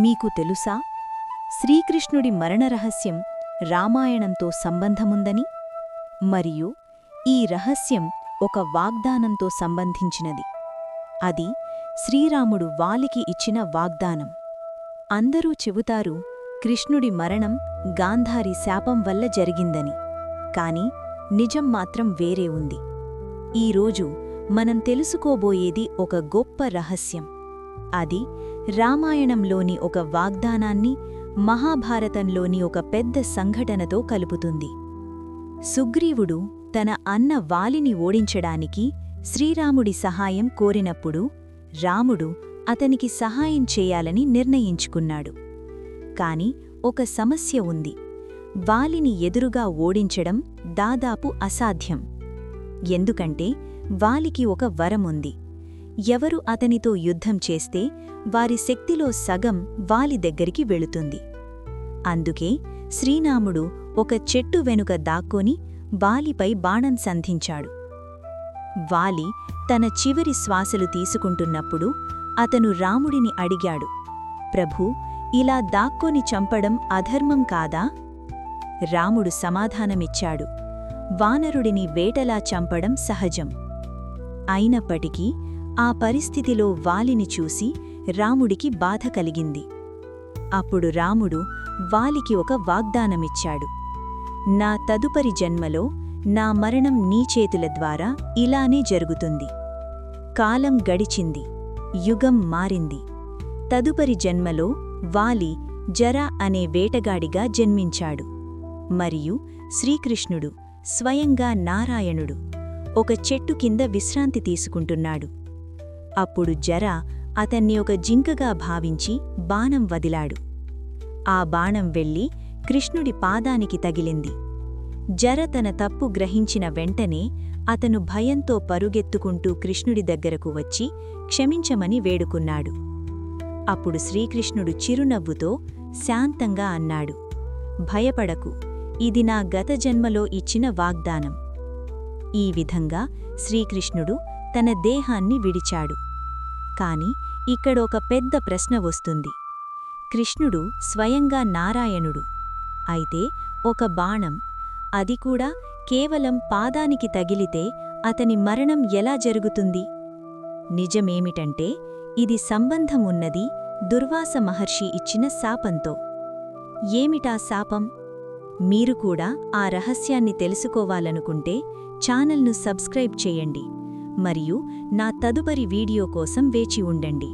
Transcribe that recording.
మీకు తెలుసా శ్రీకృష్ణుడి మరణరహస్యం రామాయణంతో సంబంధముందని? మరియు ఈ రహస్యం ఒక వాగ్దానంతో సంబంధించినది. అది శ్రీరాముడు వాలికి ఇచ్చిన వాగ్దానం. అందరూ చెబుతారు కృష్ణుడి మరణం గాంధారి శాపం వల్ల జరిగిందని. కాని నిజం మాత్రం వేరే ఉంది. ఈరోజు మనం తెలుసుకోబోయేది ఒక గొప్ప రహస్యం. అది రామాయణంలోని ఒక వాగ్దానాన్ని మహాభారతంలోని ఒక పెద్ద సంఘటనతో కలుపుతుంది. సుగ్రీవుడు తన అన్న వాలిని ఓడించడానికి శ్రీరాముడి సహాయం కోరినప్పుడు రాముడు అతనికి సహాయం చేయాలని నిర్ణయించుకున్నాడు. కాని ఒక సమస్య ఉంది. వాలిని ఎదురుగా ఓడించడం దాదాపు అసాధ్యం. ఎందుకంటే వాలికి ఒక వరముంది. ఎవరు అతనితో యుద్ధం చేస్తే వారి శక్తిలో సగం వాలి దగ్గరికి వెళుతుంది. అందుకే శ్రీరాముడు ఒక చెట్టు వెనుక దాక్కొని వాలిపై బాణం సంధించాడు. వాలి తన చివరి శ్వాసలు తీసుకుంటున్నప్పుడు అతను రాముడిని అడిగాడు, ప్రభూ, ఇలా దాక్కొని చంపడం అధర్మం కాదా? రాముడు సమాధానమిచ్చాడు, వానరుడిని వేటలా చంపడం సహజం. అయినప్పటికీ ఆ పరిస్థితిలో వాలిని చూసి రాముడికి బాధ కలిగింది. అప్పుడు రాముడు వాలికి ఒక వాగ్దానమిచ్చాడు. నా తదుపరి జన్మలో నా మరణం నీ చేతుల ద్వారా ఇలానే జరుగుతుంది. కాలం గడిచింది, యుగం మారింది. తదుపరి జన్మలో వాలి జర అనే వేటగాడిగా జన్మించాడు. మరియు శ్రీకృష్ణుడు స్వయంగా నారాయణుడు ఒక చెట్టు కింద విశ్రాంతి తీసుకుంటున్నాడు. అప్పుడు జర అతన్ని ఒక జింకగా భావించి బాణం వదిలాడు. ఆ బాణం వెళ్లి కృష్ణుడి పాదానికి తగిలింది. జర తన తప్పు గ్రహించిన వెంటనే అతను భయంతో పరుగెత్తుకుంటూ కృష్ణుడి దగ్గరకు వచ్చి క్షమించమని వేడుకున్నాడు. అప్పుడు శ్రీకృష్ణుడు చిరునవ్వుతో శాంతంగా అన్నాడు, భయపడకు, ఇది నా గత జన్మలో ఇచ్చిన వాగ్దానం. ఈ విధంగా శ్రీకృష్ణుడు తన దేహాన్ని విడిచాడు. కాని ఇక్కడొక పెద్ద ప్రశ్న వస్తుంది. కృష్ణుడు స్వయంగా నారాయణుడు. అయితే ఒక బాణం, అది కూడా కేవలం పాదానికి తగిలితే అతని మరణం ఎలా జరుగుతుంది? నిజమేమిటంటే ఇది సంబంధం ఉన్నది దుర్వాస మహర్షి ఇచ్చిన శాపంతో. ఏమిటా శాపం? మీరు కూడా ఆ రహస్యాన్ని తెలుసుకోవాలనుకుంటే ఛానల్ను సబ్స్క్రైబ్ చేయండి మరియు నా తదుపరి వీడియో కోసం వేచి ఉండండి.